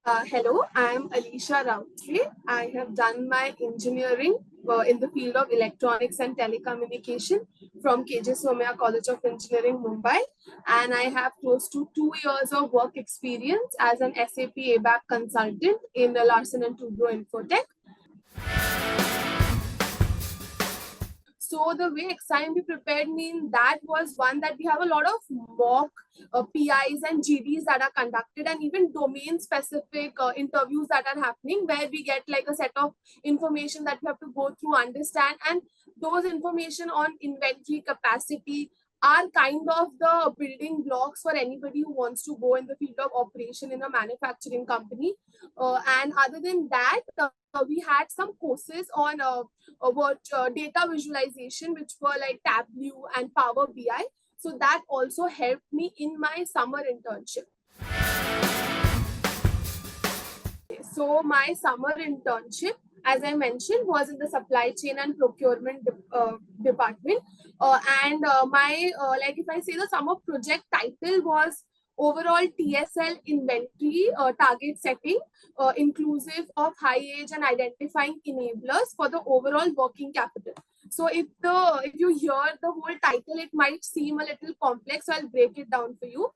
Hello, I am Alisha Routray. I have done my engineering in the field of electronics and telecommunication from KJ Somaiya College of Engineering, Mumbai. And I have close to 2 years of work experience as an SAP ABAP consultant in the Larsen & Toubro Infotech. So the way XIM prepared me in that was one that we have a lot of mock PIs and GDs that are conducted, and even domain specific interviews that are happening where we get like a set of information that we have to go through, understand, and those information on inventory capacity are kind of the building blocks for anybody who wants to go in the field of operation in a manufacturing company. And other than that, we had some courses on data visualization, which were like Tableau and Power BI. So that also helped me in my summer internship. So my summer internship, as I mentioned, was in the supply chain and procurement department. Like if I say the summer project title was overall TSL inventory target setting, inclusive of high age and identifying enablers for the overall working capital. So if you hear the whole title, it might seem a little complex. So I'll break it down for you.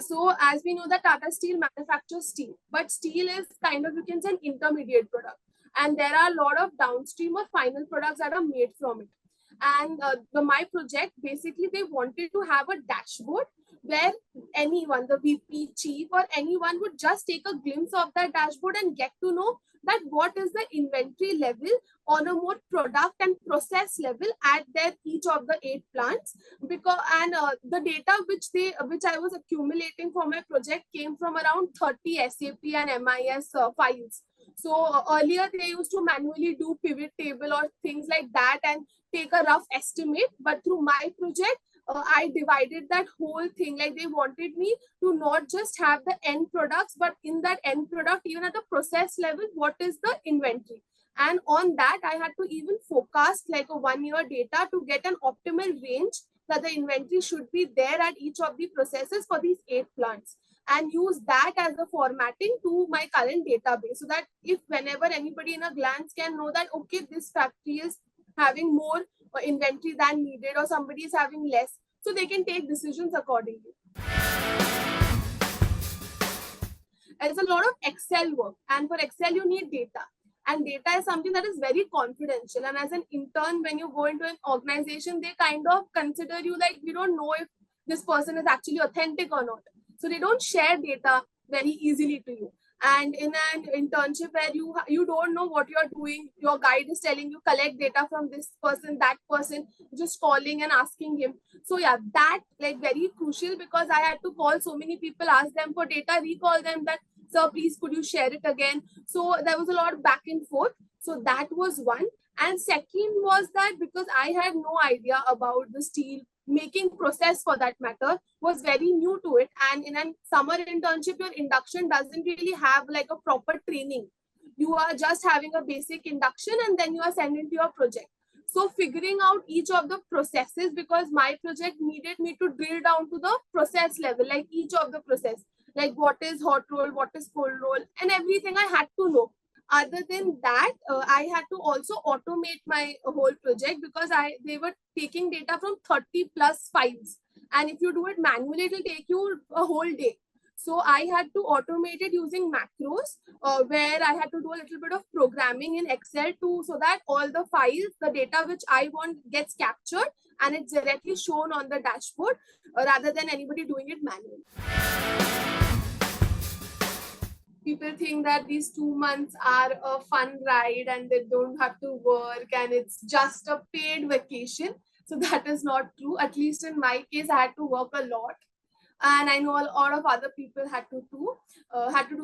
So as we know that Tata Steel manufactures steel, but steel is kind of, you can say, an intermediate product. And there are a lot of downstream or final products that are made from it. And my project, basically, they wanted to have a dashboard where anyone, the VP, chief, or anyone would just take a glimpse of that dashboard and get to know that what is the inventory level on a more product and process level at their each of the 8 plants. The data which I was accumulating for my project came from around 30 SAP and MIS files. So earlier they used to manually do pivot table or things like that and take a rough estimate. But through my project, I divided that whole thing. Like they wanted me to not just have the end products, but in that end product, even at the process level, what is the inventory? And on that, I had to even forecast like a 1-year data to get an optimal range that the inventory should be there at each of the processes for these 8 plants, and use that as a formatting to my current database, so that if whenever anybody in a glance can know that, okay, this factory is having more inventory than needed or somebody is having less, so they can take decisions accordingly. There's a lot of Excel work, and for Excel you need data, and data is something that is very confidential. And as an intern, when you go into an organization, they kind of consider you like, we don't know if this person is actually authentic or not, so they don't share data very easily to you. And in an internship where you don't know what you're doing, your guide is telling you collect data from this person, that person, just calling and asking him. So yeah, that like very crucial, because I had to call so many people, ask them for data, recall them that, sir, please could you share it again? So there was a lot of back and forth. So that was one. And second was that because I had no idea about the steel making process, for that matter, was very new to it. And in a summer internship, your induction doesn't really have like a proper training. You are just having a basic induction and then you are sent into your project. So figuring out each of the processes, because my project needed me to drill down to the process level, like each of the process, like what is hot roll, what is cold roll, and everything I had to know. Other than that, I had to also automate my whole project, because they were taking data from 30 plus files. And if you do it manually, it will take you a whole day. So I had to automate it using macros, where I had to do a little bit of programming in Excel so that all the files, the data which I want gets captured and it's directly shown on the dashboard, rather than anybody doing it manually. People think that these 2 months are a fun ride and they don't have to work and it's just a paid vacation. So that is not true. At least in my case, I had to work a lot. And I know a lot of other people had to do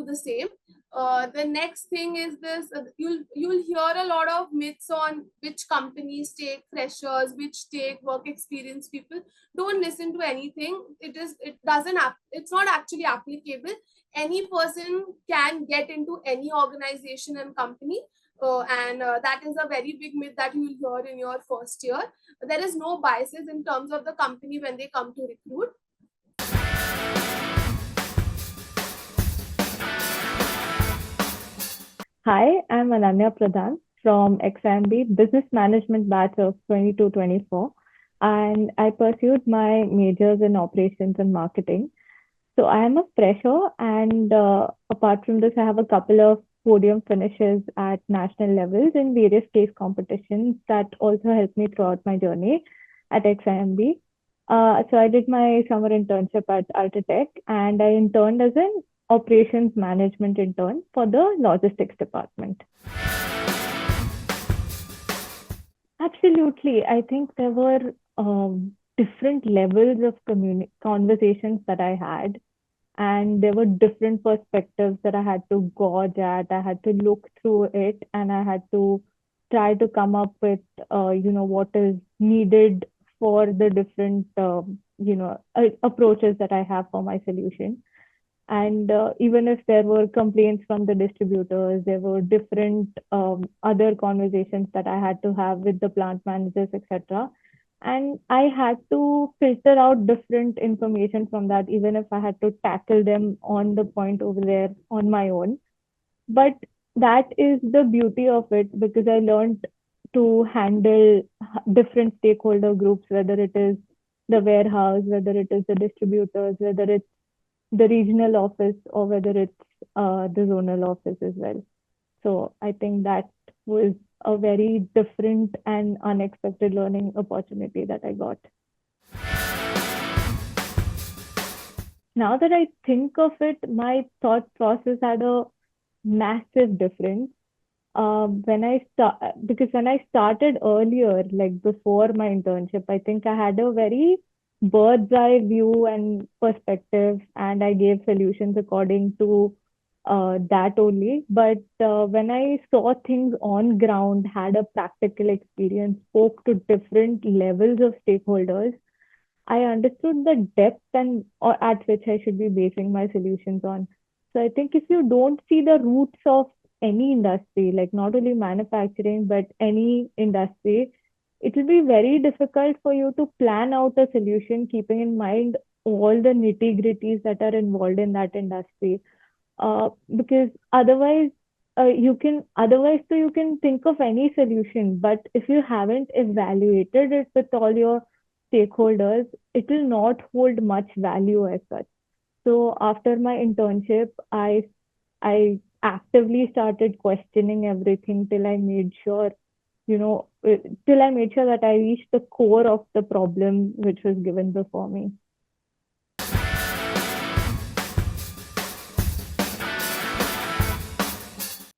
the same. The next thing is this: you'll hear a lot of myths on which companies take freshers, which take work experience people. Don't listen to anything. It's not actually applicable. Any person can get into any organization and company. That is a very big myth that you will hear in your first year. There is no biases in terms of the company when they come to recruit. Hi, I'm Ananya Pradhan from XIM Business Management batch of 22-24, and I pursued my majors in operations and marketing. So I am a fresher, and apart from this, I have a couple of podium finishes at national levels in various case competitions that also helped me throughout my journey at XIMB. So I did my summer internship at Ultratech, and I interned as an operations management intern for the logistics department. Absolutely. I think there were different levels of conversations that I had, and there were different perspectives that I had to gauge at. I had to look through it, and I had to try to come up with, what is needed for the different, approaches that I have for my solution. And even if there were complaints from the distributors, there were different other conversations that I had to have with the plant managers, etc. And I had to filter out different information from that, even if I had to tackle them on the point over there on my own. But that is the beauty of it, because I learned to handle different stakeholder groups, whether it is the warehouse, whether it is the distributors, whether it's the regional office, or whether it's the zonal office as well. So I think that was a very different and unexpected learning opportunity that I got. Now that I think of it, my thought process had a massive difference. When I start, because when I started earlier, like before my internship, I think I had a very bird's eye view and perspective, and I gave solutions according to that only. But when I saw things on ground, had a practical experience, spoke to different levels of stakeholders, I understood the depth and or at which I should be basing my solutions on. So I think if you don't see the roots of any industry, like not only manufacturing, but any industry, it will be very difficult for you to plan out a solution, keeping in mind all the nitty gritties that are involved in that industry. Because otherwise, you can think of any solution, but if you haven't evaluated it with all your stakeholders, it will not hold much value as such. So after my internship, I actively started questioning everything till I made sure, till I made sure that I reached the core of the problem which was given before me.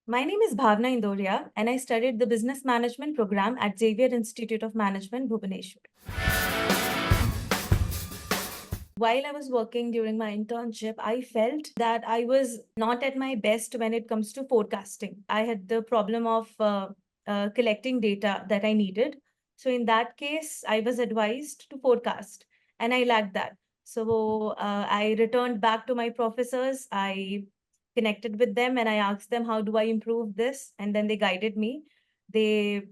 My name is Bhavna Indoria, and I studied the Business Management program at Xavier Institute of Management, Bhubaneswar. While I was working during my internship, I felt that I was not at my best when it comes to forecasting. I had the problem of collecting data that I needed. So, in that case, I was advised to forecast, and I lacked that. So, I returned back to my professors. I connected with them and I asked them, how do I improve this? And then they guided me. They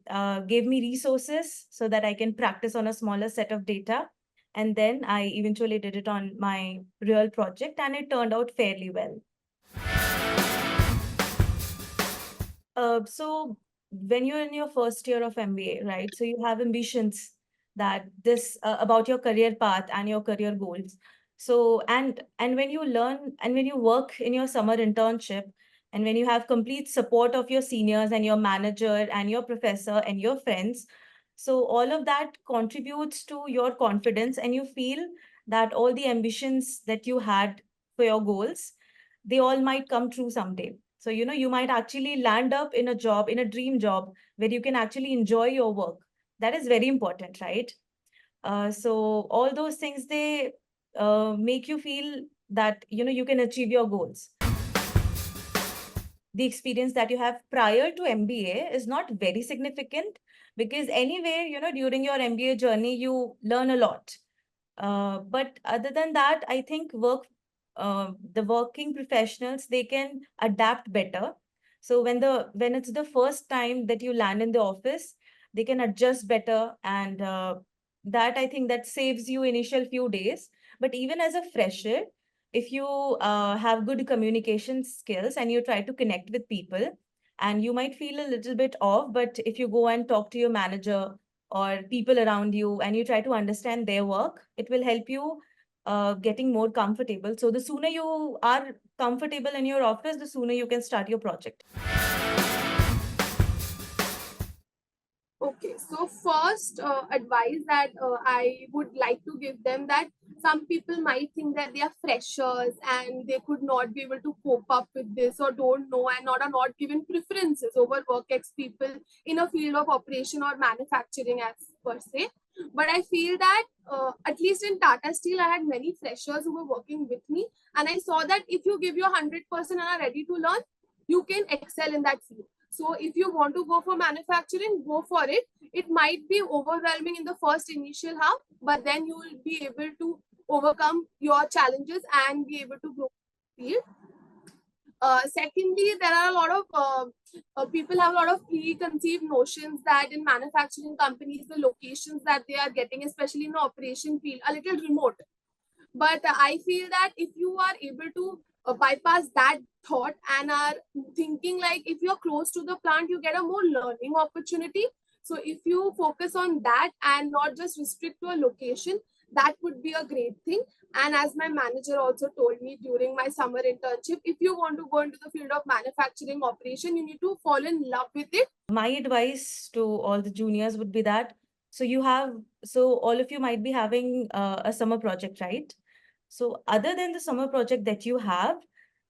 gave me resources so that I can practice on a smaller set of data, and then I eventually did it on my real project, and it turned out fairly well. So when you're in your first year of MBA, right? So you have ambitions that this about your career path and your career goals. So and when you learn and when you work in your summer internship, and when you have complete support of your seniors and your manager and your professor and your friends, so all of that contributes to your confidence, and you feel that all the ambitions that you had for your goals, they all might come true someday. So, you might actually land up in a job, in a dream job, where you can actually enjoy your work. That is very important, right? So all those things, they make you feel that, you can achieve your goals. The experience that you have prior to MBA is not very significant, because anyway, during your MBA journey, you learn a lot. But other than that, I think the working professionals, they can adapt better. So when it's the first time that you land in the office, they can adjust better, and that I think that saves you initial few days. But even as a fresher, if you have good communication skills and you try to connect with people, and you might feel a little bit off, but if you go and talk to your manager or people around you and you try to understand their work, it will help you getting more comfortable. So the sooner you are comfortable in your office, the sooner you can start your project. Okay, so first advice that I would like to give them, that some people might think that they are freshers and they could not be able to cope up with this, or don't know and not are not given preferences over work ex people in a field of operation or manufacturing as per se. But I feel that at least in Tata Steel, I had many freshers who were working with me, and I saw that if you give your 100% and are ready to learn, you can excel in that field. So if you want to go for manufacturing, go for it. It might be overwhelming in the first initial half, but then you will be able to overcome your challenges and be able to grow in the field. Secondly, there are a lot of people have a lot of preconceived notions that in manufacturing companies, the locations that they are getting, especially in the operation field, are a little remote. But I feel that if you are able to bypass that thought and are thinking like if you're close to the plant, you get a more learning opportunity. So if you focus on that and not just restrict to a location, that would be a great thing. And as my manager also told me during my summer internship, if you want to go into the field of manufacturing operation, you need to fall in love with it. My advice to all the juniors would be that, so all of you might be having a summer project, right? So other than the summer project that you have,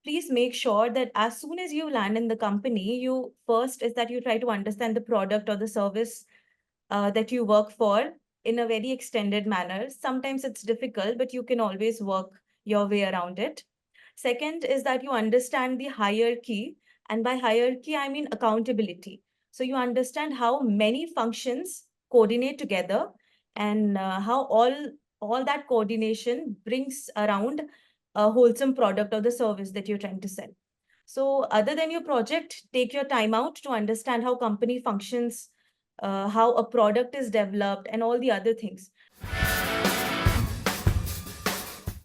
please make sure that as soon as you land in the company, you first is that you try to understand the product or the service that you work for in a very extended manner. Sometimes it's difficult, but you can always work your way around it. Second is that you understand the hierarchy, and by hierarchy, I mean accountability. So you understand how many functions coordinate together, and how all that coordination brings around a wholesome product or the service that you're trying to sell. So other than your project, take your time out to understand how company functions, how a product is developed, and all the other things.